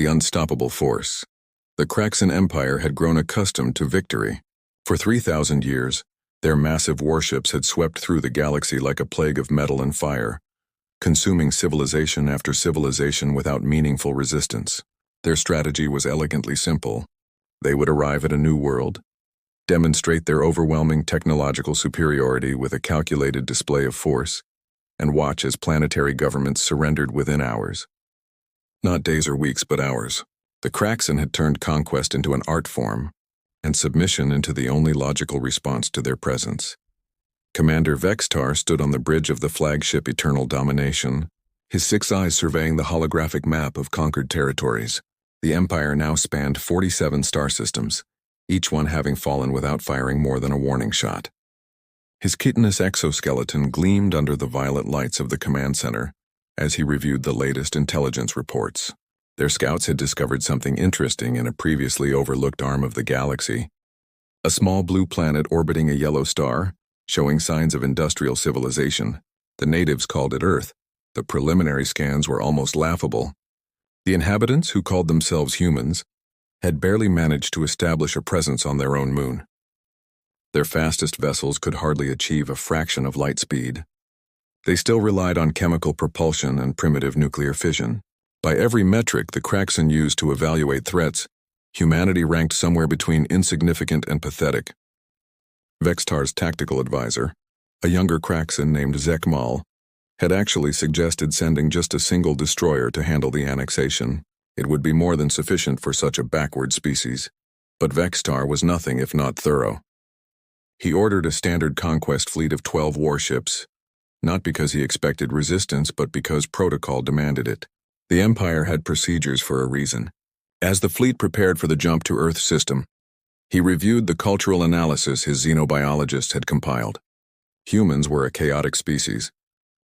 the unstoppable force. The Kraxan Empire had grown accustomed to victory. For 3,000 years, their massive warships had swept through the galaxy like a plague of metal and fire, consuming civilization after civilization without meaningful resistance. Their strategy was elegantly simple. They would arrive at a new world, demonstrate their overwhelming technological superiority with a calculated display of force, and watch as planetary governments surrendered within hours. Not days or weeks, but hours. The Kraxan had turned conquest into an art form, and submission into the only logical response to their presence. Commander Vextar stood on the bridge of the flagship Eternal Domination, his 6 eyes surveying the holographic map of conquered territories. The Empire now spanned 47 star systems, each one having fallen without firing more than a warning shot. His chitinous exoskeleton gleamed under the violet lights of the command center as he reviewed the latest intelligence reports. Their scouts had discovered something interesting in a previously overlooked arm of the galaxy. A small blue planet orbiting a yellow star, showing signs of industrial civilization. The natives called it Earth. The preliminary scans were almost laughable. The inhabitants, who called themselves humans, had barely managed to establish a presence on their own moon. Their fastest vessels could hardly achieve a fraction of light speed. They still relied on chemical propulsion and primitive nuclear fission. By every metric the Kraxan used to evaluate threats, humanity ranked somewhere between insignificant and pathetic. Vextar's tactical advisor, a younger Kraxan named Zekmal, had actually suggested sending just a single destroyer to handle the annexation. It would be more than sufficient for such a backward species. But Vextar was nothing if not thorough. He ordered a standard conquest fleet of 12 warships, not because he expected resistance but because protocol demanded it. The Empire had procedures for a reason. As the fleet prepared for the jump to Earth's system, he reviewed the cultural analysis his xenobiologists had compiled. Humans were a chaotic species,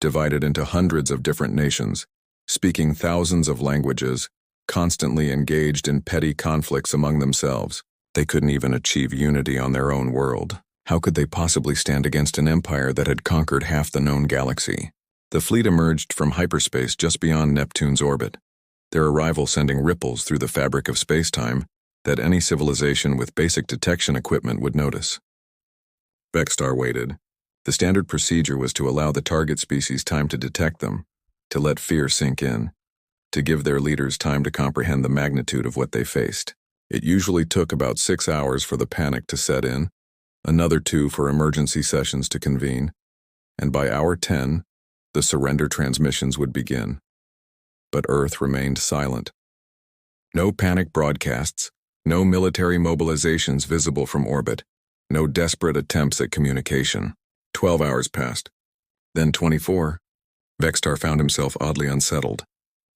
divided into hundreds of different nations, speaking thousands of languages, constantly engaged in petty conflicts among themselves. They couldn't even achieve unity on their own world. How could they possibly stand against an empire that had conquered half the known galaxy? The fleet emerged from hyperspace just beyond Neptune's orbit, their arrival sending ripples through the fabric of space-time that any civilization with basic detection equipment would notice. Vextar waited. The standard procedure was to allow the target species time to detect them, to let fear sink in, to give their leaders time to comprehend the magnitude of what they faced. It usually took about 6 hours for the panic to set in, another 2 for emergency sessions to convene, and by hour 10, the surrender transmissions would begin. But Earth remained silent. No panic broadcasts, no military mobilizations visible from orbit, no desperate attempts at communication. 12 hours passed. Then 24. Vextar found himself oddly unsettled.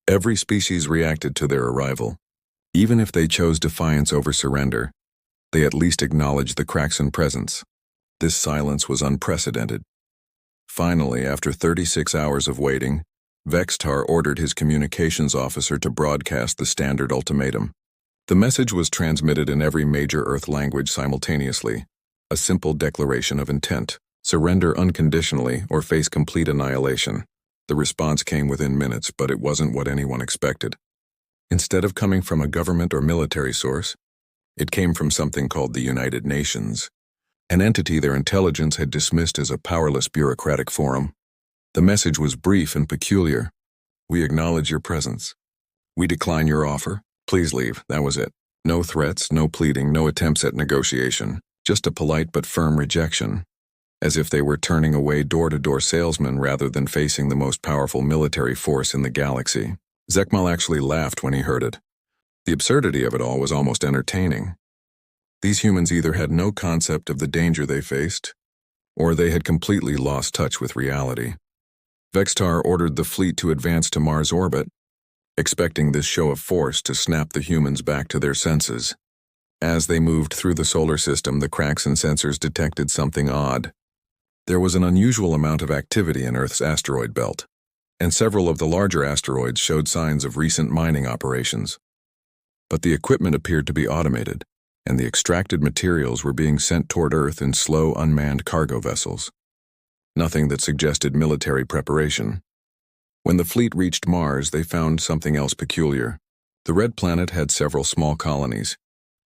Every species reacted to their arrival. Even if they chose defiance over surrender, they at least acknowledged the Kraxan presence. This silence was unprecedented. Finally, after 36 hours of waiting, Vextar ordered his communications officer to broadcast the standard ultimatum. The message was transmitted in every major Earth language simultaneously, a simple declaration of intent: surrender unconditionally or face complete annihilation. The response came within minutes, but it wasn't what anyone expected. Instead of coming from a government or military source, it came from something called the United Nations, an entity their intelligence had dismissed as a powerless bureaucratic forum. The message was brief and peculiar. We acknowledge your presence. We decline your offer. Please leave. That was it. No threats, no pleading, no attempts at negotiation. Just a polite but firm rejection, as if they were turning away door-to-door salesmen rather than facing the most powerful military force in the galaxy. Zekmal actually laughed when he heard it. The absurdity of it all was almost entertaining. These humans either had no concept of the danger they faced, or they had completely lost touch with reality. Vextar ordered the fleet to advance to Mars' orbit, expecting this show of force to snap the humans back to their senses. As they moved through the solar system, the Kraxan sensors detected something odd. There was an unusual amount of activity in Earth's asteroid belt, and several of the larger asteroids showed signs of recent mining operations. But the equipment appeared to be automated, and the extracted materials were being sent toward Earth in slow, unmanned cargo vessels. Nothing that suggested military preparation. When the fleet reached Mars, they found something else peculiar. The red planet had several small colonies,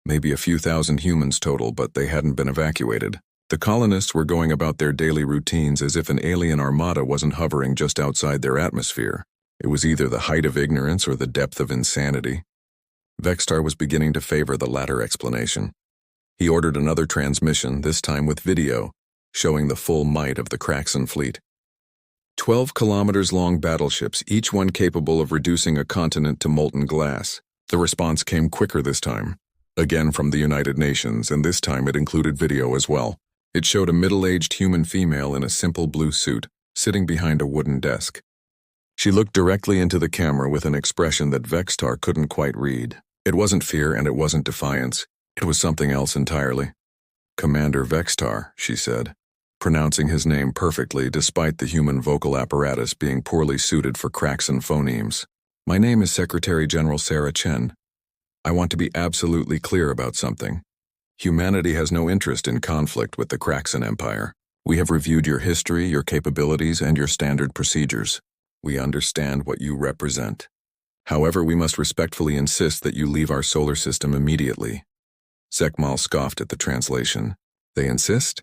maybe a few thousand humans total, but they hadn't been evacuated. The colonists were going about their daily routines as if an alien armada wasn't hovering just outside their atmosphere. It was either the height of ignorance or the depth of insanity. Vextar was beginning to favor the latter explanation. He ordered another transmission, this time with video, showing the full might of the Kraxan fleet. 12 kilometers-long battleships, each one capable of reducing a continent to molten glass. The response came quicker this time. Again from the United Nations, and this time it included video as well. It showed a middle-aged human female in a simple blue suit, sitting behind a wooden desk. She looked directly into the camera with an expression that Vextar couldn't quite read. It wasn't fear and it wasn't defiance. It was something else entirely. "Commander Vextar," she said, pronouncing his name perfectly despite the human vocal apparatus being poorly suited for Kraxan phonemes. "My name is Secretary General Sarah Chen. I want to be absolutely clear about something. Humanity has no interest in conflict with the Kraxan Empire. We have reviewed your history, your capabilities, and your standard procedures. We understand what you represent. However, we must respectfully insist that you leave our solar system immediately." Zekmal scoffed at the translation. "They insist?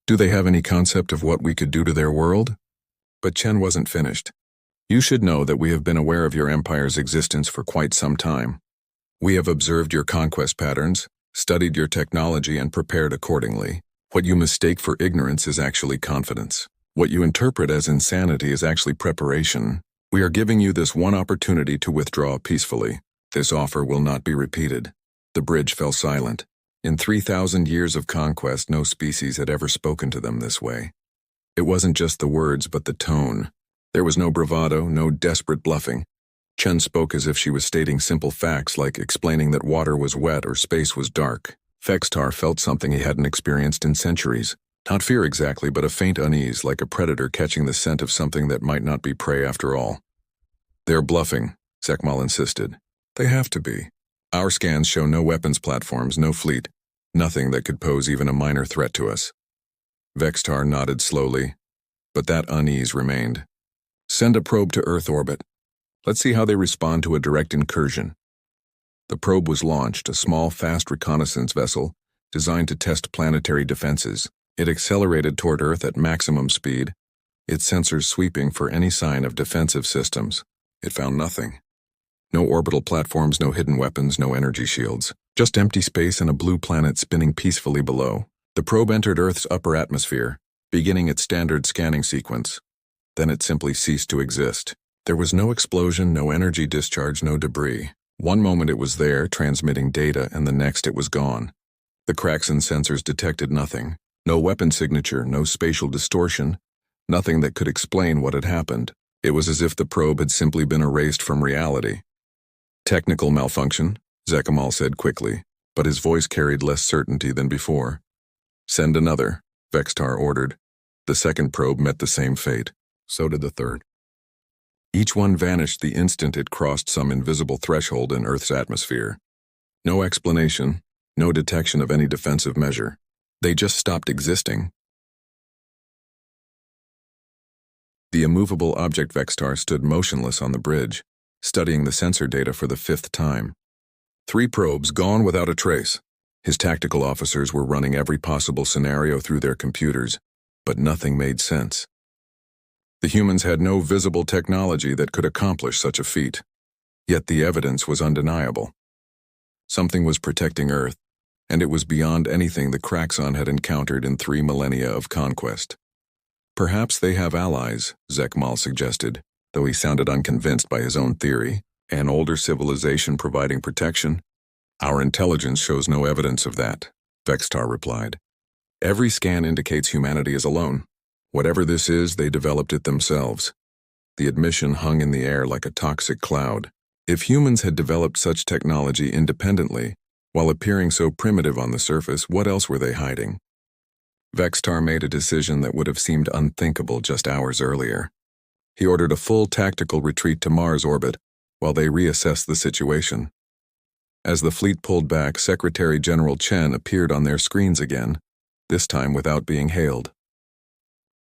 Do they have any concept of what we could do to their world?" But Chen wasn't finished. "You should know that we have been aware of your empire's existence for quite some time. We have observed your conquest patterns, studied your technology, and prepared accordingly. What you mistake for ignorance is actually confidence. What you interpret as insanity is actually preparation. We are giving you this one opportunity to withdraw peacefully. This offer will not be repeated." The bridge fell silent. In 3,000 years of conquest, no species had ever spoken to them this way. It wasn't just the words, but the tone. There was no bravado, no desperate bluffing. Chen spoke as if she was stating simple facts like explaining that water was wet or space was dark. Vextar felt something he hadn't experienced in centuries. Not fear exactly, but a faint unease, like a predator catching the scent of something that might not be prey after all. "They're bluffing," Zekmal insisted. "They have to be. Our scans show no weapons platforms, no fleet, nothing that could pose even a minor threat to us." Vextar nodded slowly, but that unease remained. "Send a probe to Earth orbit. Let's see how they respond to a direct incursion." The probe was launched, a small, fast reconnaissance vessel designed to test planetary defenses. It accelerated toward Earth at maximum speed, its sensors sweeping for any sign of defensive systems. It found nothing. No orbital platforms, no hidden weapons, no energy shields. Just empty space and a blue planet spinning peacefully below. The probe entered Earth's upper atmosphere, beginning its standard scanning sequence. Then it simply ceased to exist. There was no explosion, no energy discharge, no debris. One moment it was there, transmitting data, and the next it was gone. The Kraxan sensors detected nothing. No weapon signature, no spatial distortion, nothing that could explain what had happened. It was as if the probe had simply been erased from reality. "Technical malfunction," Zekmal said quickly, but his voice carried less certainty than before. "Send another," Vextar ordered. The second probe met the same fate. So did the third. Each one vanished the instant it crossed some invisible threshold in Earth's atmosphere. No explanation, no detection of any defensive measure. They just stopped existing. The immovable object Vextar stood motionless on the bridge, studying the sensor data for the 5th time. 3 probes gone without a trace. His tactical officers were running every possible scenario through their computers, but nothing made sense. The humans had no visible technology that could accomplish such a feat, yet the evidence was undeniable. Something was protecting Earth, and it was beyond anything the Kraxan had encountered in 3 millennia of conquest. "Perhaps they have allies," Zekmal suggested, though he sounded unconvinced by his own theory. "An older civilization providing protection?" "Our intelligence shows no evidence of that," Vextar replied. "Every scan indicates humanity is alone. Whatever this is, they developed it themselves." The admission hung in the air like a toxic cloud. If humans had developed such technology independently, while appearing so primitive on the surface, what else were they hiding? Vextar made a decision that would have seemed unthinkable just hours earlier. He ordered a full tactical retreat to Mars orbit while they reassessed the situation. As the fleet pulled back, Secretary General Chen appeared on their screens again, this time without being hailed.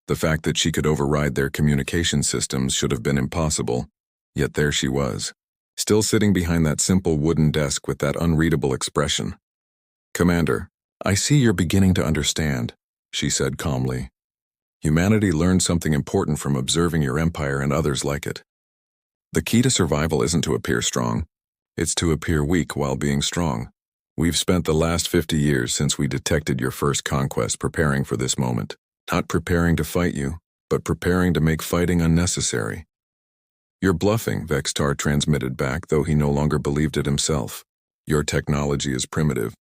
The fact that she could override their communication systems should have been impossible, yet there she was. still sitting behind that simple wooden desk with that unreadable expression. "Commander, I see you're beginning to understand," she said calmly. "Humanity learned something important from observing your empire and others like it. The key to survival isn't to appear strong, it's to appear weak while being strong. We've spent the last 50 years since we detected your first conquest preparing for this moment. Not preparing to fight you, but preparing to make fighting unnecessary." "You're bluffing," Vextar transmitted back, though he no longer believed it himself. "Your technology is primitive.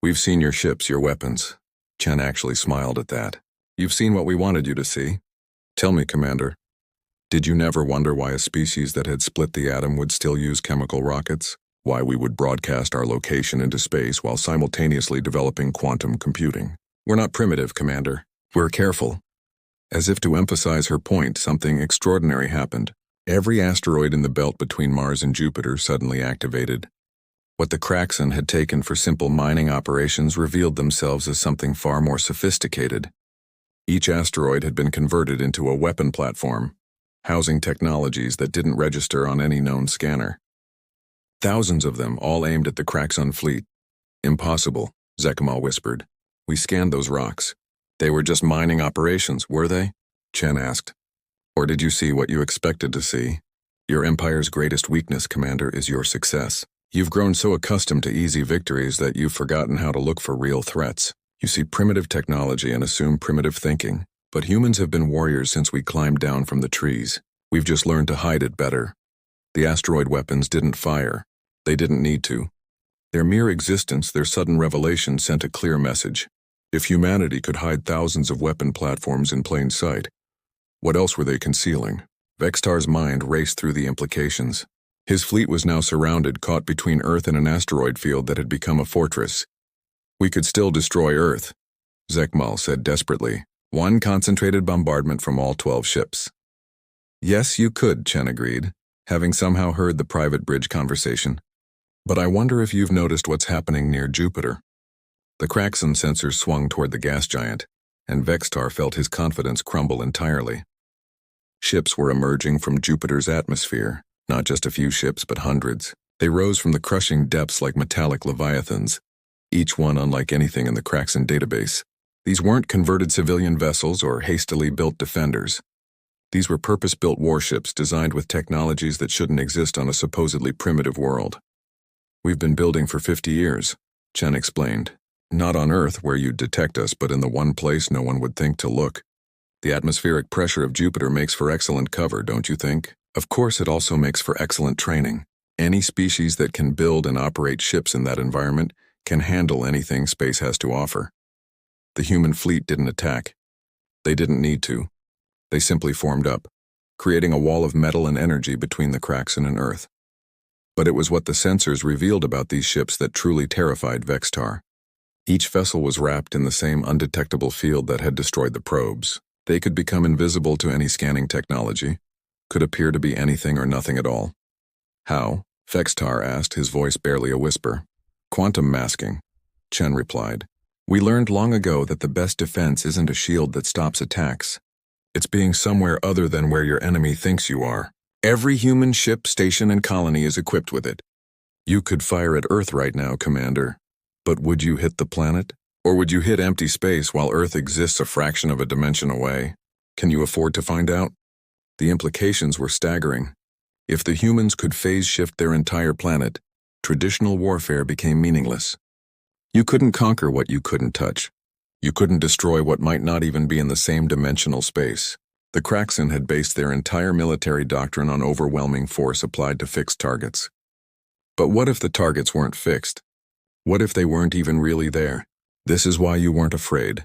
We've seen your ships, your weapons." Chen actually smiled at that. "You've seen what we wanted you to see. Tell me, Commander, did you never wonder why a species that had split the atom would still use chemical rockets? Why we would broadcast our location into space while simultaneously developing quantum computing? We're not primitive, Commander. We're careful." As if to emphasize her point, something extraordinary happened. Every asteroid in the belt between Mars and Jupiter suddenly activated. What the Kraxan had taken for simple mining operations revealed themselves as something far more sophisticated. Each asteroid had been converted into a weapon platform, housing technologies that didn't register on any known scanner. Thousands of them, all aimed at the Kraxan fleet. "Impossible," Zekmal whispered. "We scanned those rocks. They were just mining operations, were they?" Chen asked. "Or did you see what you expected to see? Your empire's greatest weakness, Commander, is your success. You've grown so accustomed to easy victories that you've forgotten how to look for real threats. You see primitive technology and assume primitive thinking. But humans have been warriors since we climbed down from the trees. We've just learned to hide it better. The asteroid weapons didn't fire. They didn't need to. Their mere existence, their sudden revelation, sent a clear message. If humanity could hide thousands of weapon platforms in plain sight, what else were they concealing?" Vextar's mind raced through the implications. His fleet was now surrounded, caught between Earth and an asteroid field that had become a fortress. "We could still destroy Earth," Zekmal said desperately. "One concentrated bombardment from all 12 ships." "Yes, you could," Chen agreed, having somehow heard the private bridge conversation. "But I wonder if you've noticed what's happening near Jupiter." The Kraxan sensors swung toward the gas giant, and Vextar felt his confidence crumble entirely. Ships were emerging from Jupiter's atmosphere, not just a few ships, but hundreds. They rose from the crushing depths like metallic leviathans, each one unlike anything in the Kraxan database. These weren't converted civilian vessels or hastily built defenders. These were purpose-built warships designed with technologies that shouldn't exist on a supposedly primitive world. "We've been building for 50 years, Chen explained. "Not on Earth where you'd detect us, but in the one place no one would think to look. The atmospheric pressure of Jupiter makes for excellent cover, don't you think? Of course it also makes for excellent training. Any species that can build and operate ships in that environment can handle anything space has to offer. The human fleet didn't attack. They didn't need to. They simply formed up, creating a wall of metal and energy between the Kraxan and Earth. But it was what the sensors revealed about these ships that truly terrified Vextar. Each vessel was wrapped in the same undetectable field that had destroyed the probes. They could become invisible to any scanning technology, could appear to be anything or nothing at all. "How?" Vextar asked, his voice barely a whisper. "Quantum masking," Chen replied. "We learned long ago that the best defense isn't a shield that stops attacks. It's being somewhere other than where your enemy thinks you are. Every human ship, station, and colony is equipped with it. You could fire at Earth right now, Commander. But would you hit the planet? Or would you hit empty space while Earth exists a fraction of a dimension away? Can you afford to find out?" The implications were staggering. If the humans could phase shift their entire planet, traditional warfare became meaningless. You couldn't conquer what you couldn't touch. You couldn't destroy what might not even be in the same dimensional space. The Kraxan had based their entire military doctrine on overwhelming force applied to fixed targets. But what if the targets weren't fixed? What if they weren't even really there? "This is why you weren't afraid,"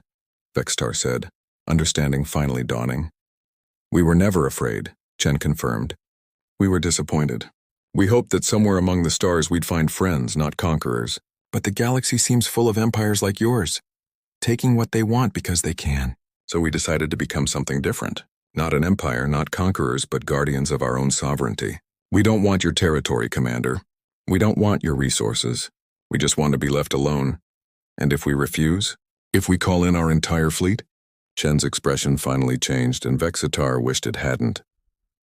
Vextar said, understanding finally dawning. "We were never afraid," Chen confirmed. "We were disappointed. We hoped that somewhere among the stars we'd find friends, not conquerors. But the galaxy seems full of empires like yours, taking what they want because they can. So we decided to become something different. Not an empire, not conquerors, but guardians of our own sovereignty. We don't want your territory, Commander. We don't want your resources. We just want to be left alone. And if we refuse? If we call in our entire fleet?" Chen's expression finally changed, and Vexitar wished it hadn't.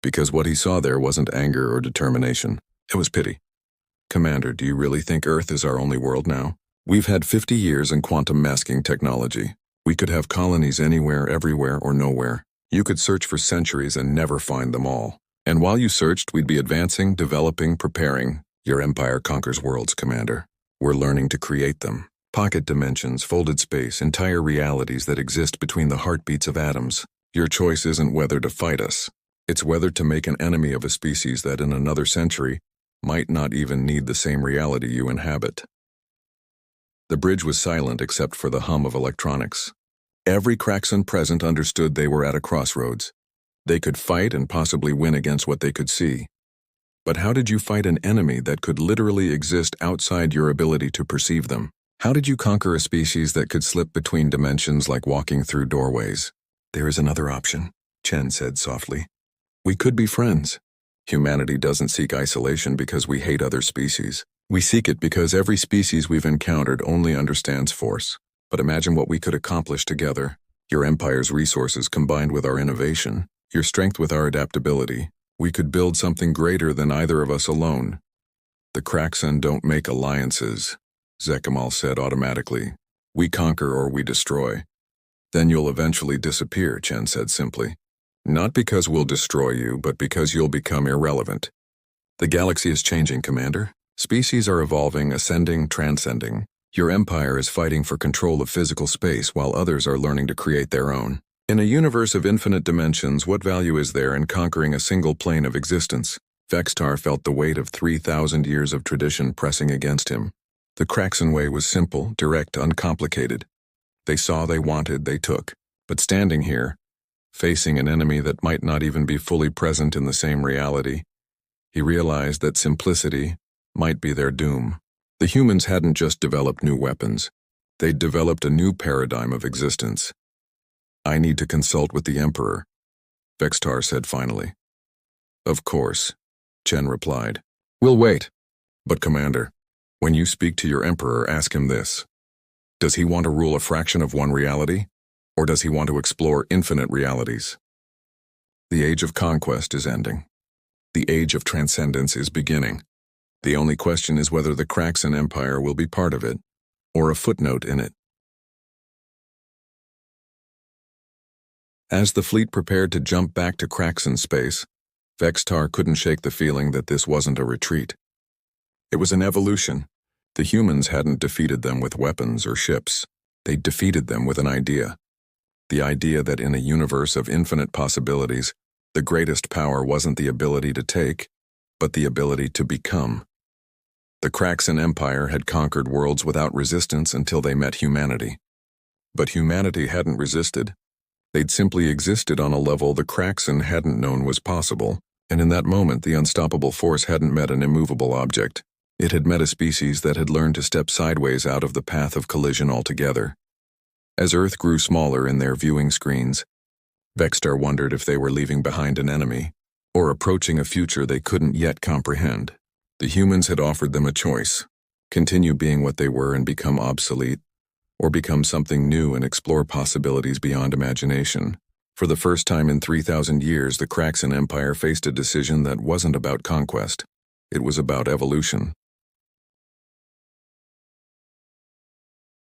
Because what he saw there wasn't anger or determination. It was pity. Commander, do you really think Earth is our only world now? We've had 50 years in quantum masking technology. We could have colonies anywhere, everywhere, or nowhere. You could search for centuries and never find them all. And while you searched, we'd be advancing, developing, preparing. Your empire conquers worlds, Commander. We're learning to create them. Pocket dimensions, folded space, entire realities that exist between the heartbeats of atoms. Your choice isn't whether to fight us. It's whether to make an enemy of a species that in another century might not even need the same reality you inhabit. The bridge was silent except for the hum of electronics. Every Craxan present understood they were at a crossroads. They could fight and possibly win against what they could see. But how did you fight an enemy that could literally exist outside your ability to perceive them? How did you conquer a species that could slip between dimensions like walking through doorways? There is another option, Chen said softly. We could be friends. Humanity doesn't seek isolation because we hate other species. We seek it because every species we've encountered only understands force. But imagine what we could accomplish together. Your empire's resources combined with our innovation, your strength with our adaptability. We could build something greater than either of us alone. The Craxan don't make alliances, Zekamal said automatically. We conquer or we destroy. Then you'll eventually disappear, Chen said simply. Not because we'll destroy you, but because you'll become irrelevant. The galaxy is changing, Commander. Species are evolving, ascending, transcending. Your empire is fighting for control of physical space while others are learning to create their own. In a universe of infinite dimensions, what value is there in conquering a single plane of existence? Vextar felt the weight of 3,000 years of tradition pressing against him. The Craxan way was simple, direct, uncomplicated. They saw, they wanted, they took. But standing here, facing an enemy that might not even be fully present in the same reality, he realized that simplicity might be their doom. The humans hadn't just developed new weapons. They'd developed a new paradigm of existence. I need to consult with the Emperor, Vextar said finally. Of course, Chen replied. We'll wait. But Commander, when you speak to your Emperor, ask him this. Does he want to rule a fraction of one reality? Or does he want to explore infinite realities? The age of conquest is ending. The age of transcendence is beginning. The only question is whether the Craxan Empire will be part of it, or a footnote in it. As the fleet prepared to jump back to Craxan space, Vextar couldn't shake the feeling that this wasn't a retreat. It was an evolution. The humans hadn't defeated them with weapons or ships. They'd defeated them with an idea. The idea that in a universe of infinite possibilities, the greatest power wasn't the ability to take, but the ability to become. The Craxan Empire had conquered worlds without resistance until they met humanity. But humanity hadn't resisted. They'd simply existed on a level the Craxan hadn't known was possible, and in that moment the unstoppable force hadn't met an immovable object. It had met a species that had learned to step sideways out of the path of collision altogether. As Earth grew smaller in their viewing screens, Vextar wondered if they were leaving behind an enemy, or approaching a future they couldn't yet comprehend. The humans had offered them a choice: continue being what they were and become obsolete, or become something new and explore possibilities beyond imagination. For the first time in 3,000 years, the Craxan Empire faced a decision that wasn't about conquest. It was about evolution.